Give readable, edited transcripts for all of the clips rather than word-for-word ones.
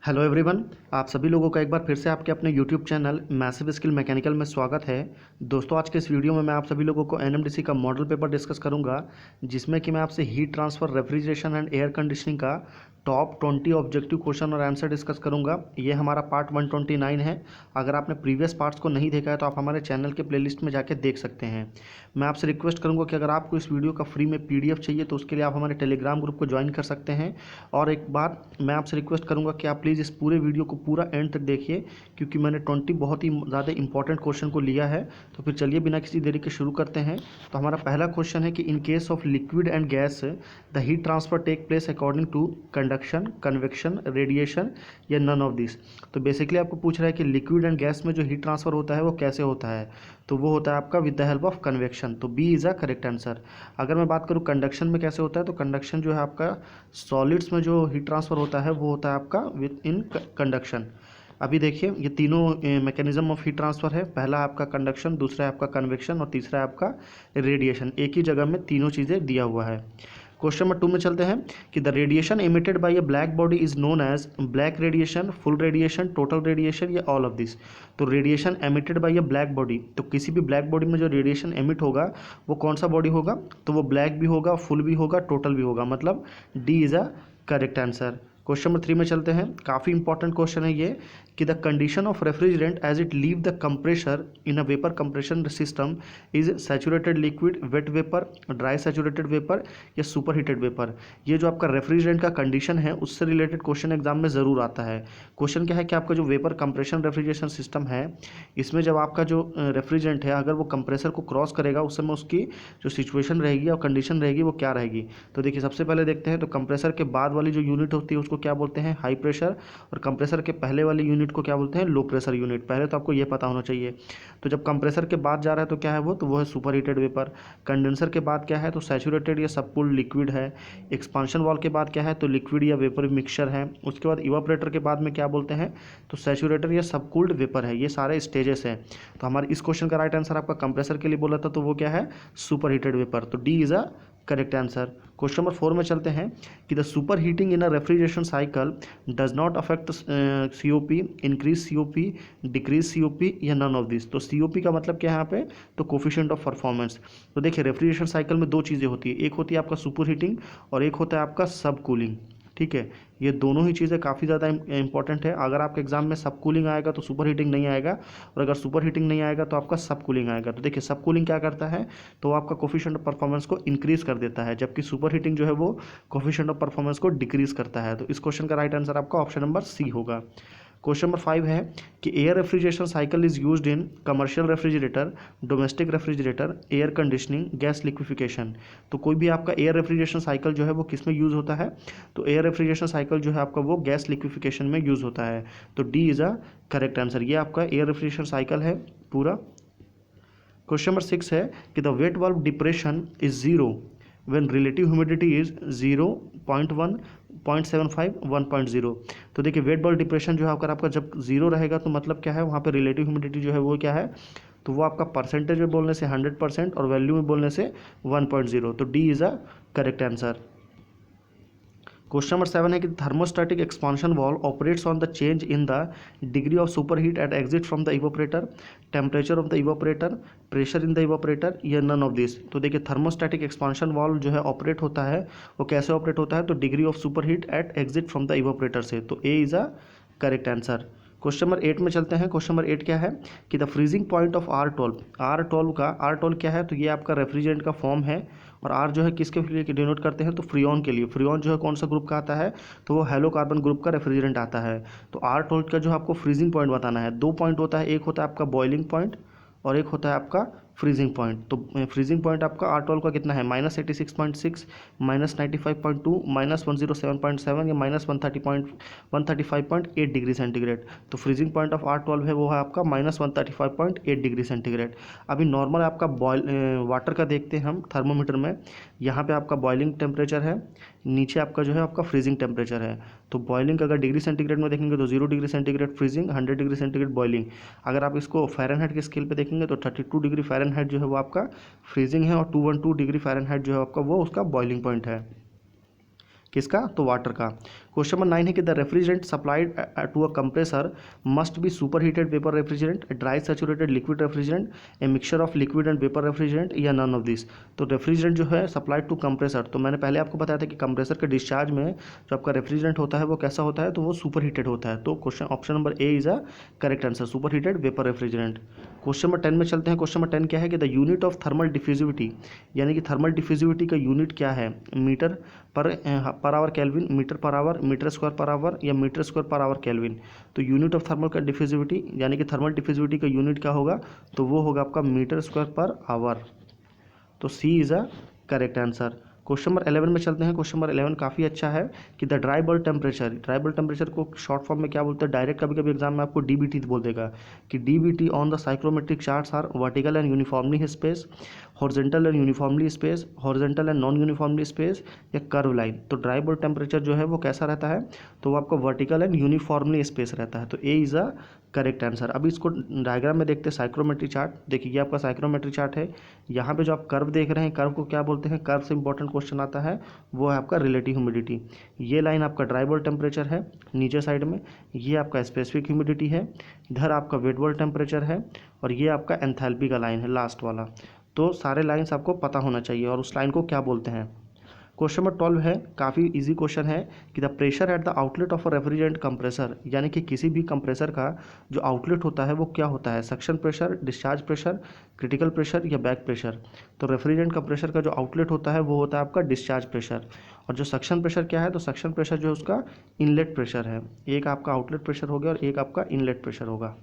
Hello everyone. आप सभी लोगों का एक बार फिर से आपके अपने YouTube channel massive skill mechanical में स्वागत है। दोस्तों, आज के इस वीडियो में मैं आप सभी लोगों को एनएमडीसी का मॉडल पेपर डिस्कस करूंगा, जिसमें कि मैं आपसे heat transfer, refrigeration and air conditioning का टॉप 20 ऑब्जेक्टिव क्वेश्चन और आंसर डिस्कस करूंगा। ये हमारा पार्ट 129 है। अगर आपने प्रीवियस पार्ट्स को नहीं देखा है तो आप हमारे चैनल के प्लेलिस्ट में जाके देख सकते हैं। मैं आपसे रिक्वेस्ट करूंगा कि अगर आपको इस वीडियो का फ्री में पीडीएफ चाहिए तो उसके लिए आप हमारे टेलीग्राम ग्रुप को ज्वाइन कर सकते हैं। और एक बार मैं आपसे रिक्वेस्ट करूंगा कि आप प्लीज़ इस पूरे वीडियो को पूरा एंड तक देखिए, क्योंकि मैंने 20 बहुत ही ज़्यादा इंपॉर्टेंट क्वेश्चन को लिया है। तो फिर चलिए बिना किसी देरी के शुरू करते हैं। तो हमारा पहला क्वेश्चन है कि in case of liquid and gas the heat transfer take place according to conduction, convection, radiation या नन ऑफ दिस। तो बेसिकली आपको पूछ रहा है कि लिक्विड एंड गैस में जो हीट ट्रांसफर होता है वो कैसे होता है। तो वो होता है आपका with the help of convection. तो B is a correct answer. अगर मैं बात करूँ कंडक्शन में कैसे होता है, तो कंडक्शन जो है आपका सॉलिड्स में जो हीट ट्रांसफ़र होता है वो होता है आपका विद इन कंडक्शन। अभी देखिए, ये तीनों मैकेनिज्म ऑफ हीट ट्रांसफ़र है। पहला है आपका कंडक्शन, दूसरा है आपका कन्वेक्शन और तीसरा है आपका रेडिएशन। एक ही जगह में तीनों चीज़ें दिया हुआ है। क्वेश्चन नंबर 2 में चलते हैं कि the radiation emitted by a black body is known as black radiation, full radiation, total radiation या ऑल ऑफ दिस। तो radiation emitted by a black body, तो किसी भी ब्लैक बॉडी में जो रेडिएशन एमिट होगा वो कौन सा बॉडी होगा, तो वो ब्लैक भी होगा, फुल भी होगा, टोटल भी होगा। मतलब D is a correct answer. Question number 3 में चलते हैं। काफ़ी इंपॉर्टेंट क्वेश्चन है ये कि the condition of refrigerant as it leave the compressor in a vapour compression system is saturated liquid, wet vapour, dry saturated vapour या super heated vapour. ये जो आपका रेफ्रिजरेंट का कंडीशन है उससे रिलेटेड क्वेश्चन एग्जाम में ज़रूर आता है। क्वेश्चन क्या है कि आपका जो वेपर कंप्रेशन रेफ्रिजरेशन सिस्टम है, इसमें जब आपका जो रेफ्रिजरेंट है अगर वो कंप्रेसर को क्रॉस करेगा उस समय उसकी जो सिचुएशन रहेगी और कंडीशन रहेगी वो क्या रहेगी। तो देखिए, सबसे पहले देखते हैं तो कंप्रेसर के बाद वाली जो यूनिट होती है उसको क्या बोलते हैं, हाई प्रेशर। और कंप्रेसर के पहले वाली यूनिट को क्या बोलते हैं, लो प्रेशर यूनिट। पहले तो आपको ये पता होना चाहिए। तो जब कंप्रेसर के बाद जा रहा है तो क्या है वो, तो वो है सुपर हीटेड वेपर। कंडेंसर के बाद क्या है, तो सैचुरेटेड या सबकूल्ड लिक्विड है। एक्सपांशन वाल्व के बाद क्या है, तो लिक्विड या वेपर मिक्सचर है। उसके बाद इवापोरेटर के बाद में क्या बोलते हैं, तो सैचुरेटेड या सबकूल्ड वेपर है। ये सारे स्टेजेस हैं। तो हमारे इस क्वेश्चन का राइट आंसर आपका कंप्रेसर के लिए बोला था, तो वो क्या है, सुपर हीटेड वेपर। तो D is a correct answer. Question number 4 में चलते हैं कि the super heating in a refrigeration cycle does not affect COP, increase COP, decrease COP या नन ऑफ दिस। तो सीओपी का मतलब क्या है यहाँ पे, तो कोफिशिएंट ऑफ परफॉर्मेंस। तो देखिए, रेफ्रिजरेशन साइकिल में दो चीज़ें होती है, एक होती है आपका सुपर हीटिंग और एक होता है आपका सब कूलिंग। ठीक है, ये दोनों ही चीज़ें काफ़ी ज़्यादा इंपॉर्टेंट है। अगर आपके एग्जाम में सब कूलिंग आएगा तो सुपर हीटिंग नहीं आएगा, और अगर सुपर हीटिंग नहीं आएगा तो आपका सब कूलिंग आएगा। तो देखिए, सब कूलिंग क्या करता है, तो आपका कोफिशिएंट ऑफ परफॉर्मेंस को इंक्रीज कर देता है, जबकि सुपर हीटिंग जो है वो कोफिशिएंट ऑफ परफॉर्मेंस को डिक्रीज करता है। तो इस क्वेश्चन का राइट आंसर आपका ऑप्शन नंबर सी होगा। क्वेश्चन नंबर 5 है कि air refrigeration cycle is used in commercial refrigerator, domestic refrigerator, air conditioning, gas liquefaction. तो कोई भी आपका एयर रेफ्रिजरेशन साइकिल जो है वो किस में यूज़ होता है, तो एयर रेफ्रिजरेशन साइकिल जो है आपका वो गैस लिक्विफिकेशन में यूज़ होता है। तो D is a correct answer. ये आपका एयर रेफ्रिजरेशन साइकिल है पूरा। क्वेश्चन नंबर 6 है कि द वेट वाल्व depression is zero when relative humidity is 0.1, 0.75, 1.0। तो देखिए, वेट बल्ब डिप्रेशन जो है अगर आपका जब जीरो रहेगा तो मतलब क्या है, वहाँ पे रिलेटिव ह्यूमिडिटी जो है वो क्या है, तो वो आपका परसेंटेज में बोलने से 100% और वैल्यू में बोलने से 1.0। तो D is a correct answer. Question number 7 है कि thermostatic expansion valve operates on the change in the degree of super heat at exit from the evaporator, temperature of the evaporator, pressure in the evaporator या none of this. तो देखिए, thermostatic expansion valve जो है operate होता है वो कैसे operate होता है, तो degree of super heat at exit from the evaporator से। तो A is a correct answer. Question number 8 में चलते हैं। क्वेश्चन नंबर 8 क्या है कि the freezing point of R12 का, R12 क्या है, तो ये आपका रेफ्रिजरेंट का फॉर्म है। और आर जो है किसके लिए डिनोट करते हैं, तो फ्रियोन के लिए। फ्रियोन जो है कौन सा ग्रुप का आता है, तो वो हेलो कार्बन ग्रुप का रेफ्रिजरेंट आता है। तो R12 का जो आपको फ्रीजिंग पॉइंट बताना है, दो पॉइंट होता है, एक होता है आपका बॉइलिंग पॉइंट और एक होता है आपका फ्रीजिंग पॉइंट। तो फ्रीजिंग पॉइंट आपका R12 का कितना है, -86.6, -95.2, -107.7 या -135.8 डिग्री सेंटीग्रेड। तो फ्रीजिंग पॉइंट ऑफ R12 है वो है आपका -135.8 डिग्री सेंटीग्रेड। अभी नॉर्मल आपका वाटर का देखते हैं हम थर्मोमीटर में। यहाँ पे आपका बॉइलिंग टेम्परेचर है, नीचे आपका जो है आपका फ्रीजिंग टेम्परेचर है। तो बॉइलिंग अगर डिग्री सेंटीग्रेड में देखेंगे तो 0 degree centigrade freezing, 100 degree centigrade boiling. अगर आप इसको फ़ारेनहाइट के स्केल पे देखेंगे तो 32 डिग्री फ़ारेनहाइट जो है वो आपका फ्रीजिंग है, और 212 डिग्री फ़ारेनहाइट जो है आपका वो उसका बॉइलिंग पॉइंट है। किसका, तो वाटर का। क्वेश्चन नंबर 9 है कि the refrigerant supplied to a compressor must be super heated vapour refrigerant, dry saturated liquid refrigerant, a mixture of liquid and vapour refrigerant या नन ऑफ दिस। तो refrigerant जो है सप्लाइड टू कंप्रेसर, तो मैंने पहले आपको बताया था कि कंप्रेसर के डिस्चार्ज में जो आपका रेफ्रिजरेंट होता है वो कैसा होता है, तो वो सुपर हीटेड होता है। तो question option number A is a correct answer, super heated vapour refrigerant. Question number 10 में चलते हैं। क्वेश्चन नंबर 10 क्या है कि the unit of thermal diffusivity, यानी कि थर्मल डिफ्यूजिविटी का यूनिट क्या है, metre per hour kelvin, metre per hour, metre square per hour या metre square per hour kelvin. तो यूनिट ऑफ थर्मल का डिफ्यूजिविटी यानी कि थर्मल डिफ्यूजिविटी का यूनिट क्या होगा, तो वो होगा आपका मीटर स्क्वायर पर आवर। तो C is a correct answer. Question number 11 में चलते हैं। क्वेश्चन नंबर 11 काफ़ी अच्छा है कि the dry bulb temperature, dry bulb temperature को शॉर्ट फॉर्म में क्या बोलते हैं, डायरेक्ट कभी कभी एग्जाम में आपको डीबीटी बोल देगा कि DBT on the psychrometric charts are vertical and uniformly space, horizontal and uniformly space, horizontal and non uniformly space या कर्व लाइन। तो ड्राई बल्ब टेम्परेचर जो है वो कैसा रहता है, तो वो आपका वर्टिकल एंड यूनिफॉर्मली स्पेस रहता है। तो A is a correct answer. अभी इसको डायग्राम में देखते हैं, साइक्रोमेट्री चार्ट देखिए, ये आपका साइक्रोमेट्री चार्ट है। यहाँ पे जो आप कर्व देख रहे हैं, कर्व को क्या बोलते हैं, कर्व से इंपॉर्टेंट क्वेश्चन आता है, वो है आपका रिलेटिव ह्यूमिडिटी। ये लाइन आपका ड्राई बल्ब टेम्परेचर है नीचे साइड में, ये आपका स्पेसिफिक ह्यूमिडिटी है, इधर आपका वेट बल्ब टेम्परेचर है, और ये आपका एंथैल्पी का लाइन है लास्ट वाला। तो सारे लाइन्स आपको पता होना चाहिए और उस लाइन को क्या बोलते हैं। क्वेश्चन नंबर 12 है, काफ़ी इजी क्वेश्चन है कि the pressure at the outlet of a refrigerant compressor, यानी कि किसी भी कंप्रेसर का जो आउटलेट होता है वो क्या होता है, suction pressure, discharge pressure, critical pressure या बैक प्रेशर। तो रेफ्रिजरेंट कंप्रेसर का जो आउटलेट होता है वो होता है आपका डिस्चार्ज प्रेशर, और जो सक्शन प्रेशर क्या है, तो सक्शन प्रेशर जो है उसका इनलेट प्रेशर है। एक आपका आउटलेट प्रेशर हो गया और एक आपका इनलेट प्रेशर होगा।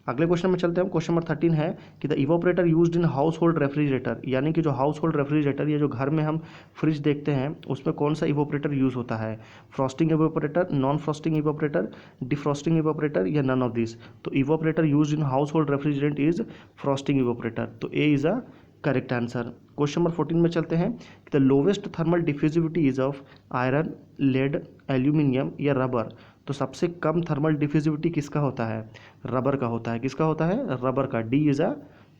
अगले क्वेश्चन में चलते हैं। क्वेश्चन नंबर 13 है कि the evaporator used in house hold refrigerator, यानी कि जो हाउस होल्ड रेफ्रिजरेटर या जो घर में हम फ्रिज देखते हैं उसमें कौन सा इवोपरेटर यूज़ होता है, frosting evaporator, non frosting evaporator, defrosting evaporator या नन ऑफ दिस। तो evaporator used in household refrigerant is frosting evaporator. तो A is a correct answer. Question number 14 में चलते हैं कि the lowest thermal diffusivity is of iron, lead, aluminium या rubber. तो सबसे कम थर्मल डिफ्यूजिविटी किसका होता है, रबर का होता है। किसका होता है, रबर का। D is a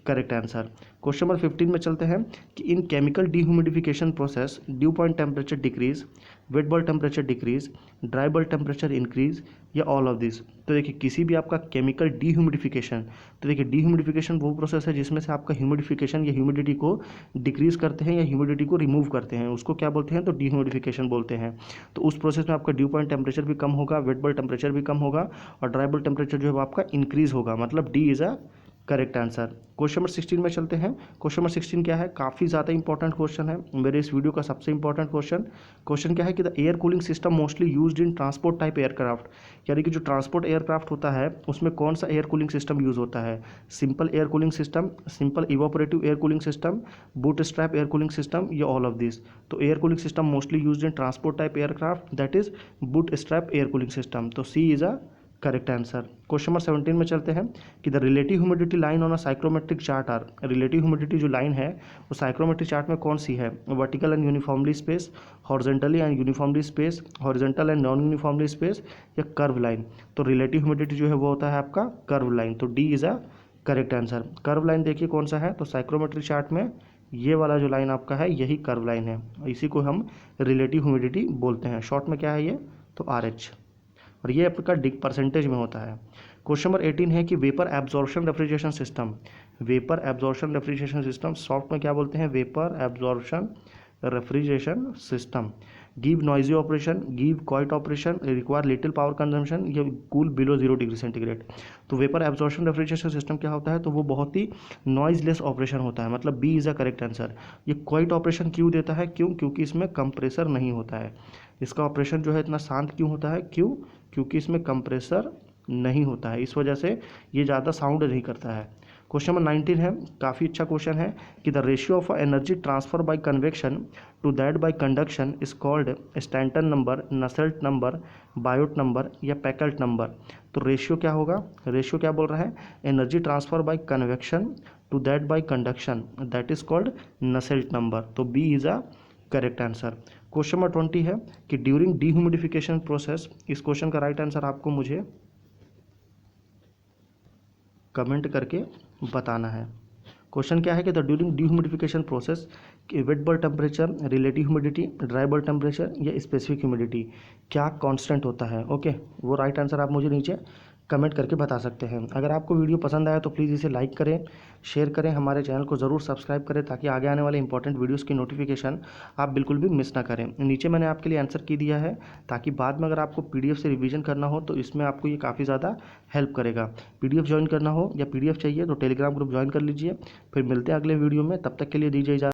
correct answer. Question number 15 में चलते हैं कि इन chemical dehumidification process due point temperature decrease, wet bulb temperature decrease, dry bulb temperature increase या ऑल ऑफ दिस। तो देखिए किसी भी आपका केमिकल डीह्यूमिडिफिकेशन, तो देखिए डीह्यूमिडिफिकेशन वो प्रोसेस है जिसमें से आपका ह्यूमिडिफिकेशन या ह्यूमिडिटी को डिक्रीज करते हैं या ह्यूमिडिटी को रिमूव करते हैं, उसको क्या बोलते हैं, तो डीह्यूमिडिफिकेशन बोलते हैं। तो उस प्रोसेस में आपका ड्यू पॉइंट टेम्परेचर भी कम होगा, वेट बल्ब टेम्परेचर भी कम होगा और ड्राई बल्ब टेम्परेचर जो है वो आपका इंक्रीज होगा, मतलब D is a correct answer. Question number 16 में चलते हैं। क्वेश्चन नंबर 16 क्या है, काफ़ी ज़्यादा इंपॉर्टेंट क्वेश्चन है, मेरे इस वीडियो का सबसे इंपॉर्टेंट क्वेश्चन क्या है कि the air cooling system mostly used in transport type aircraft, यानी कि जो ट्रांसपोर्ट एयरक्राफ्ट होता है उसमें कौन सा एयर कूलिंग सिस्टम यूज़ होता है, simple air cooling system, simple evaporative air cooling system, bootstrap air cooling system या ऑल ऑफ दिस। तो air cooling system mostly used in transport type aircraft, that is bootstrap air cooling system. तो C is a correct answer. Question number 17 में चलते हैं कि the relative humidity line on a psychrometric chart are, relative humidity जो line है वो psychrometric chart में कौन सी है, vertical and uniformly space, horizontally and uniformly space, horizontal and non uniformly space या कर्व लाइन। तो रिलेटिव ह्यूमिडिटी जो है वो होता है आपका कर्व लाइन। तो D is a correct answer. Curve line देखिए कौन सा है, तो साइक्रोमेट्रिक चार्ट में ये वाला जो लाइन आपका है यही कर्व लाइन है, इसी को हम रिलेटिव ह्यूमिडिटी बोलते हैं। शॉर्ट में क्या है ये, तो आर एच, और ये आपका परसेंटेज में होता है। क्वेश्चन नंबर 18 है कि vapour absorption refrigeration system, vapour absorption refrigeration system short में क्या बोलते हैं, vapour absorption refrigeration system, give noisy operation, give quite operation, require little power consumption, ये कूल बिलो 0 डिग्री सेंटीग्रेड। तो वेपर एब्जॉर्प्शन रेफ्रिजरेशन सिस्टम क्या होता है, तो वो बहुत ही नॉइजलेस ऑपरेशन होता है, मतलब B is a correct answer. ये क्वाइट ऑपरेशन क्यों देता है, क्यों, क्योंकि इसमें कंप्रेसर नहीं होता है, इसका ऑपरेशन जो है इतना शांत क्यों होता है, क्यों, क्योंकि इसमें कंप्रेसर नहीं होता है, इस वजह से ये ज़्यादा साउंड नहीं करता है। क्वेश्चन नंबर 19 है, काफ़ी अच्छा क्वेश्चन है कि the ratio of energy transfer by convection to that by conduction is called Stanton number, Nusselt number, Biot number या पैकल्ट नंबर। तो रेशियो क्या होगा, रेशियो क्या बोल रहा है, energy transfer by convection to that by conduction, that is called Nusselt number. तो B is a correct answer. Question number 20 है कि ड्यूरिंग डीह्यूमिडिफिकेशन प्रोसेस, इस क्वेश्चन का राइट आंसर आपको मुझे कमेंट करके बताना है। क्वेश्चन क्या है कि द ड्यूरिंग डीह्यूमिडिफिकेशन प्रोसेस कि wet bulb temperature, relative humidity, dry bulb temperature या स्पेसिफिक ह्यूमिडिटी क्या कांस्टेंट होता है। ओके, वो राइट आंसर आप मुझे नीचे कमेंट करके बता सकते हैं। अगर आपको वीडियो पसंद आया तो प्लीज़ इसे लाइक करें, शेयर करें, हमारे चैनल को ज़रूर सब्सक्राइब करें ताकि आगे आने वाले इंपॉर्टेंट वीडियोस की नोटिफिकेशन आप बिल्कुल भी मिस ना करें। नीचे मैंने आपके लिए आंसर की दिया है ताकि बाद में अगर आपको पीडीएफ से रिवीजन करना हो तो इसमें आपको ये काफ़ी ज़्यादा हेल्प करेगा। पीडीएफ ज्वाइन करना हो या पीडीएफ चाहिए तो टेलीग्राम ग्रुप ज्वाइन कर लीजिए। फिर मिलते हैं अगले वीडियो में, तब तक के लिए दीजिए इजाज़त।